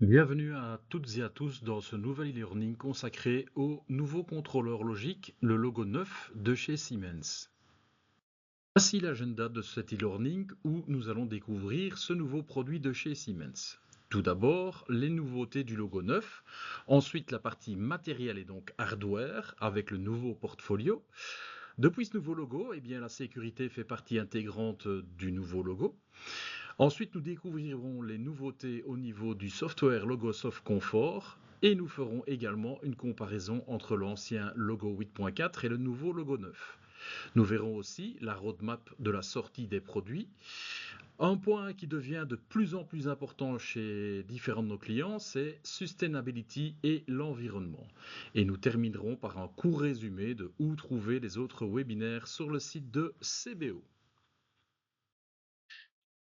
Bienvenue à toutes et à tous dans ce nouvel e-learning consacré au nouveau contrôleur logique, le logo 9 de chez Siemens. Voici l'agenda de cet e-learning où nous allons découvrir ce nouveau produit de chez Siemens. Tout d'abord, les nouveautés du logo 9, ensuite la partie matériel et donc hardware avec le nouveau portfolio. Depuis ce nouveau logo, eh bien, la sécurité fait partie intégrante du nouveau logo. Ensuite, nous découvrirons les nouveautés au niveau du software Logosoft Comfort et nous ferons également une comparaison entre l'ancien logo 8.4 et le nouveau logo 9. Nous verrons aussi la roadmap de la sortie des produits. Un point qui devient de plus en plus important chez différents de nos clients, c'est Sustainability et l'environnement. Et nous terminerons par un court résumé de où trouver les autres webinaires sur le site de CBO.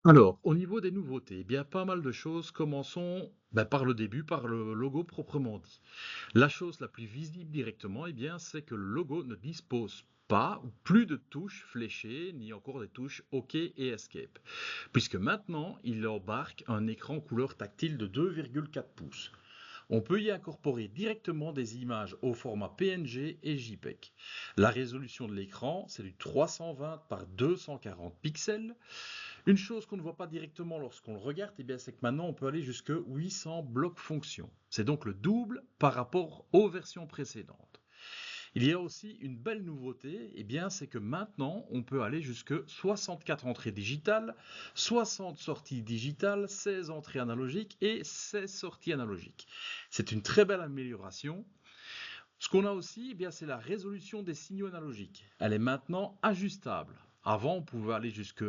Alors, au niveau des nouveautés, eh bien, pas mal de choses. Commençons par le début, par le logo proprement dit. La chose la plus visible directement, eh bien, c'est que le logo ne dispose pas ou plus de touches fléchées, ni encore des touches OK et Escape, puisque maintenant, il embarque un écran couleur tactile de 2,4 pouces. On peut y incorporer directement des images au format PNG et JPEG. La résolution de l'écran, c'est du 320 par 240 pixels. Une chose qu'on ne voit pas directement lorsqu'on le regarde, eh bien, c'est que maintenant on peut aller jusque 800 blocs fonctions. C'est donc le double par rapport aux versions précédentes. Il y a aussi une belle nouveauté, eh bien, c'est que maintenant on peut aller jusque 64 entrées digitales, 60 sorties digitales, 16 entrées analogiques et 16 sorties analogiques. C'est une très belle amélioration. Ce qu'on a aussi, eh bien, c'est la résolution des signaux analogiques. Elle est maintenant ajustable. Avant, on pouvait aller jusque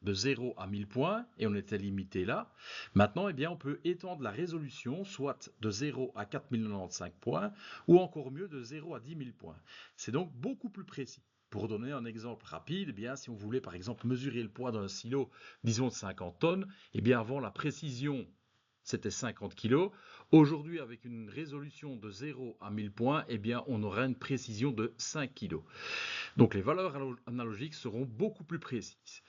de 0 à 1000 points et on était limité là. Maintenant, eh bien, on peut étendre la résolution soit de 0 à 4095 points ou encore mieux de 0 à 10 000 points. C'est donc beaucoup plus précis. Pour donner un exemple rapide, eh bien, si on voulait par exemple mesurer le poids d'un silo, disons de 50 tonnes, eh bien, avant la précision c'était 50 kg. Aujourd'hui, avec une résolution de 0 à 1000 points, eh bien, on aura une précision de 5 kg. Donc les valeurs analogiques seront beaucoup plus précises.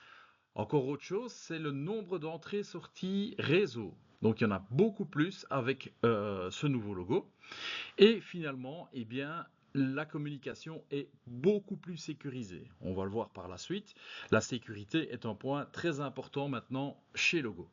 Encore autre chose, c'est le nombre d'entrées-sorties réseau. Donc il y en a beaucoup plus avec ce nouveau logo. Et finalement, eh bien, la communication est beaucoup plus sécurisée. On va le voir par la suite. La sécurité est un point très important maintenant chez Logo.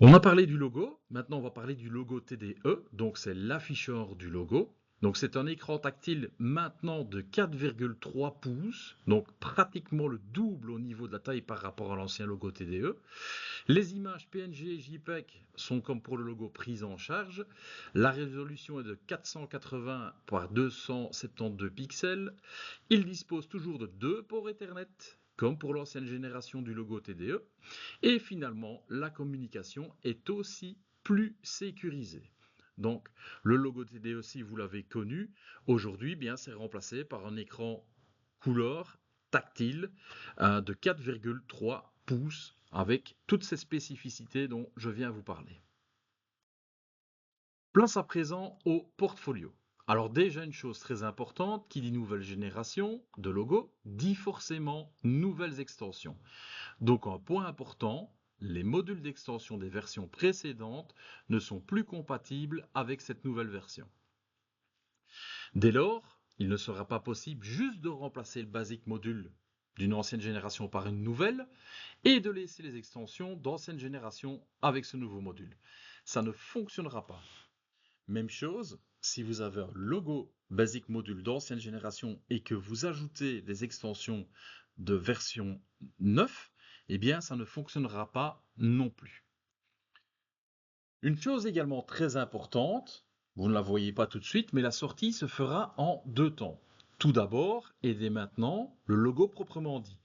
On a parlé du logo, maintenant on va parler du logo TDE, donc c'est l'afficheur du logo. Donc c'est un écran tactile maintenant de 4,3 pouces, donc pratiquement le double au niveau de la taille par rapport à l'ancien logo TDE. Les images PNG et JPEG sont comme pour le logo prises en charge. La résolution est de 480 par 272 pixels. Il dispose toujours de deux ports Ethernet, comme pour l'ancienne génération du logo TDE. Et finalement, la communication est aussi plus sécurisée. Donc, le logo TDE, si vous l'avez connu, aujourd'hui, bien, c'est remplacé par un écran couleur tactile de 4,3 pouces avec toutes ces spécificités dont je viens vous parler. Place à présent au portfolio. Alors déjà une chose très importante, qui dit nouvelle génération de logo, dit forcément nouvelles extensions. Donc un point important, les modules d'extension des versions précédentes ne sont plus compatibles avec cette nouvelle version. Dès lors, il ne sera pas possible juste de remplacer le basic module d'une ancienne génération par une nouvelle et de laisser les extensions d'ancienne génération avec ce nouveau module. Ça ne fonctionnera pas. Même chose, si vous avez un logo basic module d'ancienne génération et que vous ajoutez des extensions de version 9, eh bien ça ne fonctionnera pas non plus. Une chose également très importante, vous ne la voyez pas tout de suite, mais la sortie se fera en deux temps. Tout d'abord, et dès maintenant, le logo proprement dit,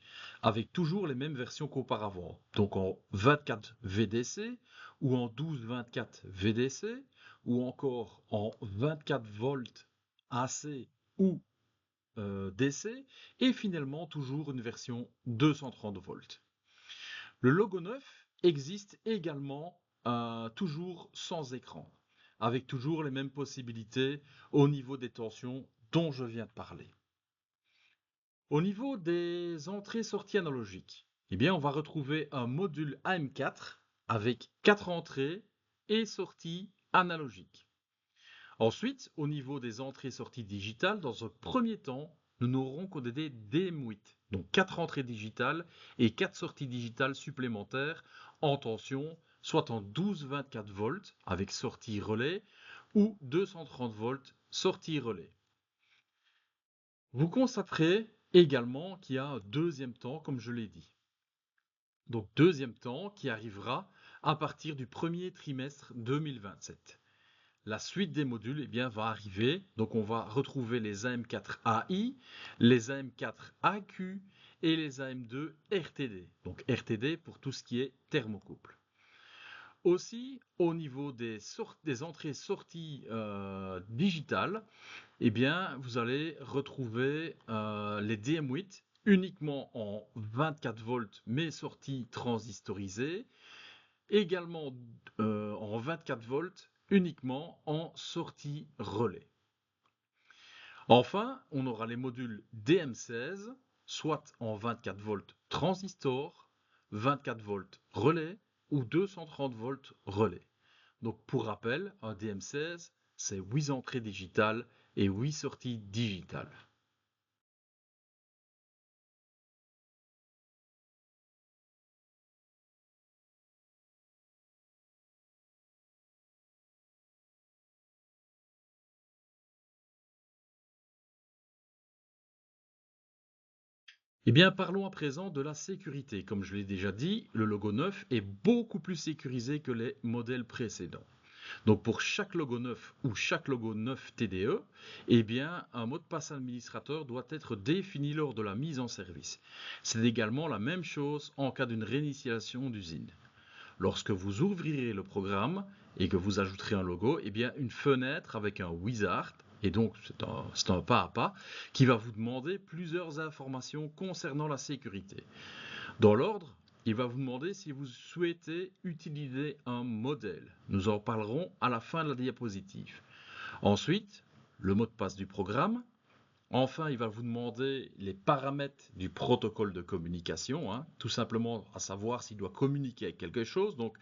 avec toujours les mêmes versions qu'auparavant. Donc en 24 VDC, ou en 12-24 VDC, ou encore en 24 volts AC ou DC, et finalement toujours une version 230 volts. Le logo 9 existe également toujours sans écran, avec toujours les mêmes possibilités au niveau des tensions dont je viens de parler. Au niveau des entrées-sorties analogiques, eh bien, on va retrouver un module AM4 avec 4 entrées et sorties analogiques. Ensuite, au niveau des entrées-sorties digitales, dans un premier temps, nous n'aurons que des DM8, donc 4 entrées digitales et 4 sorties digitales supplémentaires en tension, soit en 12-24 volts avec sortie relais ou 230 volts sortie relais. Vous constaterez également qu'il y a un deuxième temps, comme je l'ai dit. Donc deuxième temps qui arrivera à partir du premier trimestre 2027. La suite des modules va arriver. Donc on va retrouver les AM4AI, les AM4AQ et les AM2 RTD. Donc RTD pour tout ce qui est thermocouple. Aussi, au niveau des entrées-sorties digitales, vous allez retrouver les DM8 uniquement en 24 volts mais sorties transistorisées, également en 24 volts uniquement en sortie relais. Enfin, on aura les modules DM16, soit en 24 volts transistor, 24 volts relais ou 230 volts relais. Donc pour rappel, un DM16, c'est 8 entrées digitales et 8 sorties digitales. Parlons à présent de la sécurité. Comme je l'ai déjà dit, le logo 9 est beaucoup plus sécurisé que les modèles précédents. Donc pour chaque logo 9 ou chaque logo 9 TDE, un mot de passe administrateur doit être défini lors de la mise en service. C'est également la même chose en cas d'une réinitialisation d'usine. Lorsque vous ouvrirez le programme et que vous ajouterez un logo, une fenêtre avec un wizard, et donc c'est un pas à pas, qui va vous demander plusieurs informations concernant la sécurité. Dans l'ordre, il va vous demander si vous souhaitez utiliser un modèle. Nous en parlerons à la fin de la diapositive. Ensuite, le mot de passe du programme. Enfin, il va vous demander les paramètres du protocole de communication, tout simplement à savoir s'il doit communiquer avec quelque chose. Donc,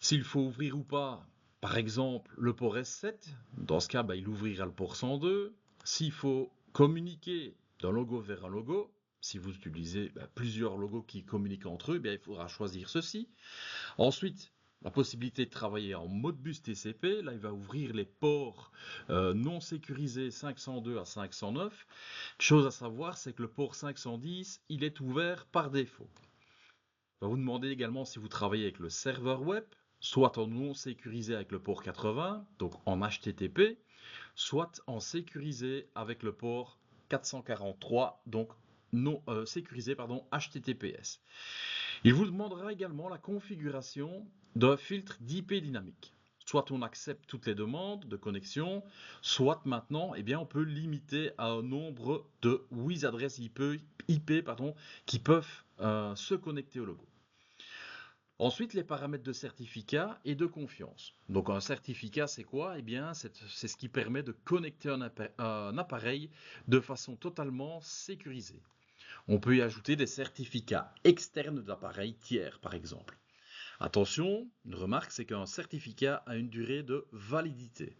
s'il faut ouvrir ou pas, par exemple, le port S7, dans ce cas, il ouvrira le port 102. S'il faut communiquer d'un logo vers un logo, si vous utilisez plusieurs logos qui communiquent entre eux, il faudra choisir ceci. Ensuite, la possibilité de travailler en Modbus TCP. Là, il va ouvrir les ports non sécurisés 502 à 509. Chose à savoir, c'est que le port 510, il est ouvert par défaut. Il va vous demander également si vous travaillez avec le serveur web, soit en non sécurisé avec le port 80, donc en HTTP, soit en sécurisé avec le port 443, donc non sécurisé HTTPS. Il vous demandera également la configuration d'un filtre d'IP dynamique. Soit on accepte toutes les demandes de connexion, soit maintenant on peut limiter à un nombre de 8 adresses IP qui peuvent se connecter au logo. Ensuite, les paramètres de certificat et de confiance. Donc un certificat, c'est quoi? C'est ce qui permet de connecter un appareil de façon totalement sécurisée. On peut y ajouter des certificats externes d'appareils tiers, par exemple. Attention, une remarque, c'est qu'un certificat a une durée de validité.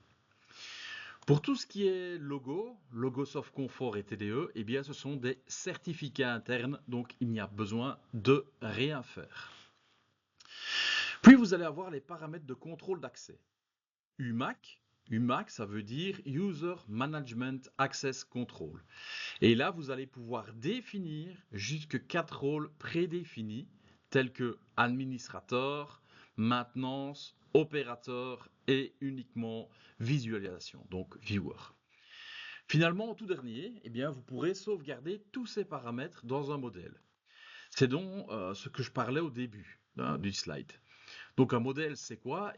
Pour tout ce qui est logo Soft Confort et TDE, ce sont des certificats internes, donc il n'y a besoin de rien faire. Puis vous allez avoir les paramètres de contrôle d'accès. UMAC, ça veut dire User Management Access Control. Et là, vous allez pouvoir définir jusque 4 rôles prédéfinis, tels que administrateur, maintenance, opérateur et uniquement visualisation, donc viewer. Finalement, en tout dernier, vous pourrez sauvegarder tous ces paramètres dans un modèle. C'est donc ce que je parlais au début du slide. Donc un modèle, c'est quoi?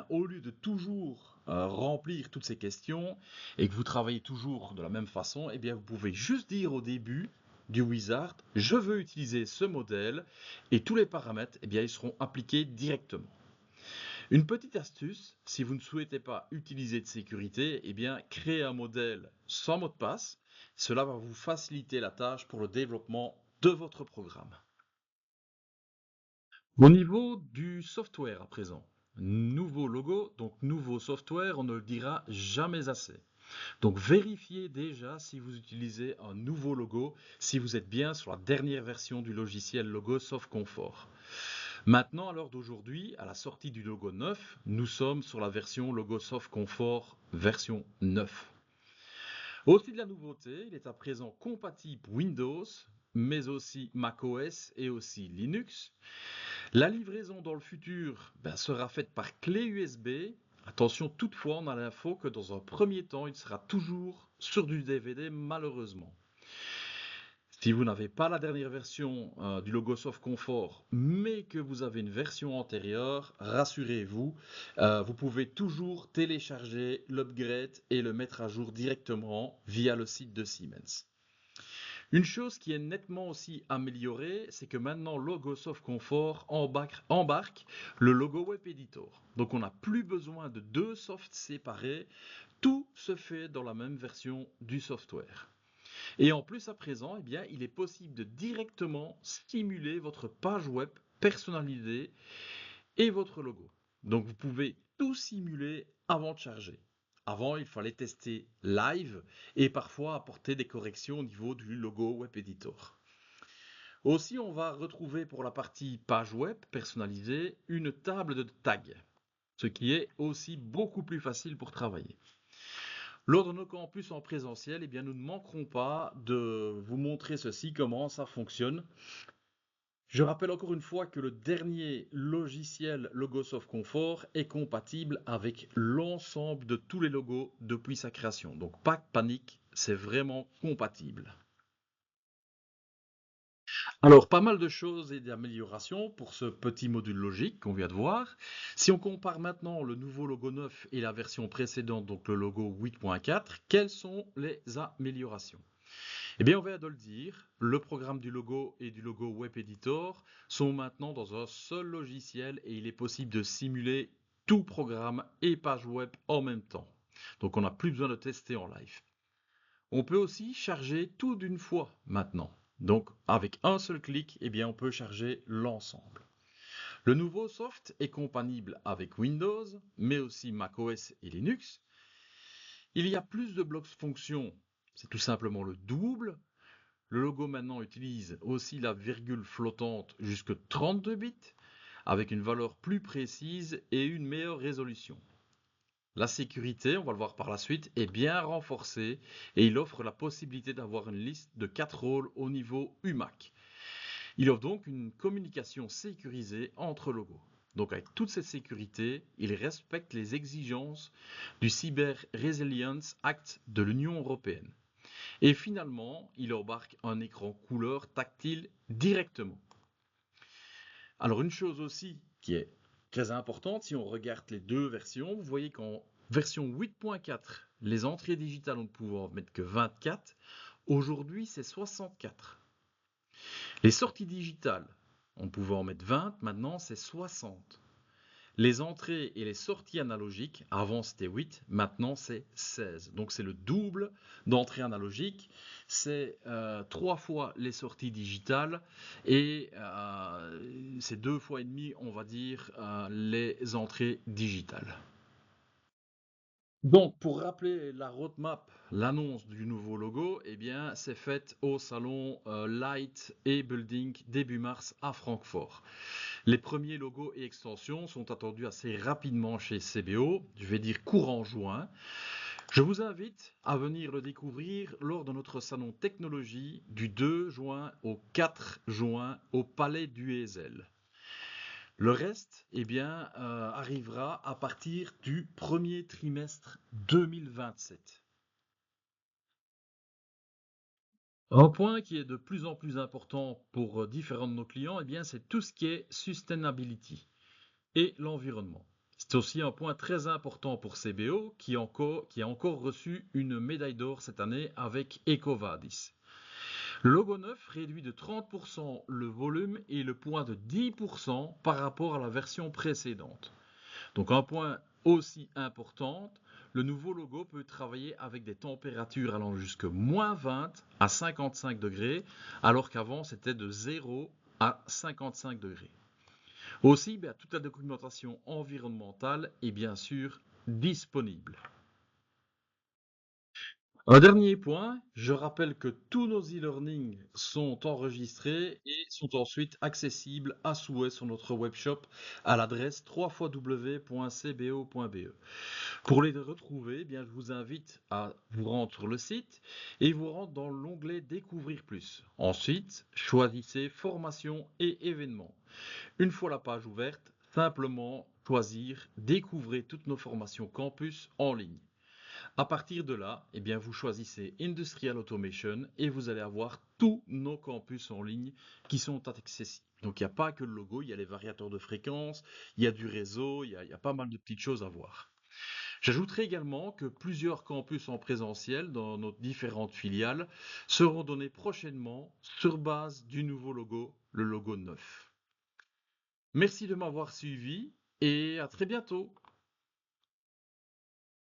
Au lieu de toujours remplir toutes ces questions et que vous travaillez toujours de la même façon, vous pouvez juste dire au début du wizard, je veux utiliser ce modèle et tous les paramètres, ils seront appliqués directement. Une petite astuce, si vous ne souhaitez pas utiliser de sécurité, créez un modèle sans mot de passe. Cela va vous faciliter la tâche pour le développement de votre programme. Au niveau du software à présent, nouveau logo, donc nouveau software, on ne le dira jamais assez. Donc vérifiez déjà si vous utilisez un nouveau logo, si vous êtes bien sur la dernière version du logiciel Logosoft Confort. Maintenant, à l'heure d'aujourd'hui, à la sortie du logo 9, nous sommes sur la version Logosoft Confort version 9. Aussi de la nouveauté, il est à présent compatible Windows, mais aussi macOS et aussi Linux. La livraison dans le futur sera faite par clé USB. Attention toutefois, on a l'info que dans un premier temps, il sera toujours sur du DVD malheureusement. Si vous n'avez pas la dernière version du Logosoft Confort, mais que vous avez une version antérieure, rassurez-vous, vous pouvez toujours télécharger l'upgrade et le mettre à jour directement via le site de Siemens. Une chose qui est nettement aussi améliorée, c'est que maintenant Logosoft Confort embarque le logo Web Editor. Donc on n'a plus besoin de deux softs séparés, tout se fait dans la même version du software. Et en plus à présent, il est possible de directement stimuler votre page web personnalisée et votre logo. Donc vous pouvez tout simuler avant de charger. Avant, il fallait tester live et parfois apporter des corrections au niveau du logo Web Editor. Aussi, on va retrouver pour la partie page web personnalisée une table de tags, ce qui est aussi beaucoup plus facile pour travailler. Lors de nos campus en présentiel, nous ne manquerons pas de vous montrer ceci, comment ça fonctionne. Je rappelle encore une fois que le dernier logiciel Logosoft Confort est compatible avec l'ensemble de tous les logos depuis sa création. Donc pas de panique, c'est vraiment compatible. Alors pas mal de choses et d'améliorations pour ce petit module logique qu'on vient de voir. Si on compare maintenant le nouveau logo 9 et la version précédente, donc le logo 8.4, quelles sont les améliorations ? On vient de le dire, le programme du logo et du logo Web Editor sont maintenant dans un seul logiciel et il est possible de simuler tout programme et page web en même temps. Donc on n'a plus besoin de tester en live. On peut aussi charger tout d'une fois maintenant. Donc avec un seul clic, on peut charger l'ensemble. Le nouveau soft est compatible avec Windows, mais aussi macOS et Linux. Il y a plus de blocs fonctions, c'est tout simplement le double. Le logo maintenant utilise aussi la virgule flottante jusque 32 bits avec une valeur plus précise et une meilleure résolution. La sécurité, on va le voir par la suite, est bien renforcée et il offre la possibilité d'avoir une liste de 4 rôles au niveau UMAC. Il offre donc une communication sécurisée entre logos. Donc avec toute cette sécurité, il respecte les exigences du Cyber Resilience Act de l'Union européenne. Et finalement, il embarque un écran couleur tactile directement. Alors une chose aussi qui est très importante, si on regarde les deux versions, vous voyez qu'en version 8.4, les entrées digitales on ne pouvait en mettre que 24. Aujourd'hui, c'est 64. Les sorties digitales, on pouvait en mettre 20, maintenant c'est 60. Les entrées et les sorties analogiques, avant c'était 8, maintenant c'est 16. Donc c'est le double d'entrées analogiques, c'est 3 fois les sorties digitales et c'est 2 fois et demi, on va dire, les entrées digitales. Donc, pour rappeler la roadmap, l'annonce du nouveau logo, c'est faite au salon Light et Building début mars à Francfort. Les premiers logos et extensions sont attendus assez rapidement chez CBO, je vais dire courant juin. Je vous invite à venir le découvrir lors de notre salon technologie du 2 juin au 4 juin au Palais du Heysel. Le reste, arrivera à partir du premier trimestre 2027. Un point qui est de plus en plus important pour différents de nos clients, c'est tout ce qui est sustainability et l'environnement. C'est aussi un point très important pour CBO qui a encore reçu une médaille d'or cette année avec EcoVadis. Le logo 9 réduit de 30% le volume et le poids de 10% par rapport à la version précédente. Donc un point aussi important, le nouveau logo peut travailler avec des températures allant jusqu'à moins 20 à 55 degrés, alors qu'avant c'était de 0 à 55 degrés. Aussi, ben, toute la documentation environnementale est bien sûr disponible. Un dernier point, je rappelle que tous nos e-learning sont enregistrés et sont ensuite accessibles à souhait sur notre webshop à l'adresse www.cbo.be. Pour les retrouver, eh bien, je vous invite à vous rendre sur le site et vous rendre dans l'onglet Découvrir plus. Ensuite, choisissez Formation et événements. Une fois la page ouverte, simplement choisir Découvrez toutes nos formations campus en ligne. À partir de là, eh bien, vous choisissez Industrial Automation et vous allez avoir tous nos campus en ligne qui sont accessibles. Donc il n'y a pas que le logo, il y a les variateurs de fréquence, il y a du réseau, il y a pas mal de petites choses à voir. J'ajouterai également que plusieurs campus en présentiel dans nos différentes filiales seront donnés prochainement sur base du nouveau logo, le logo neuf. Merci de m'avoir suivi et à très bientôt.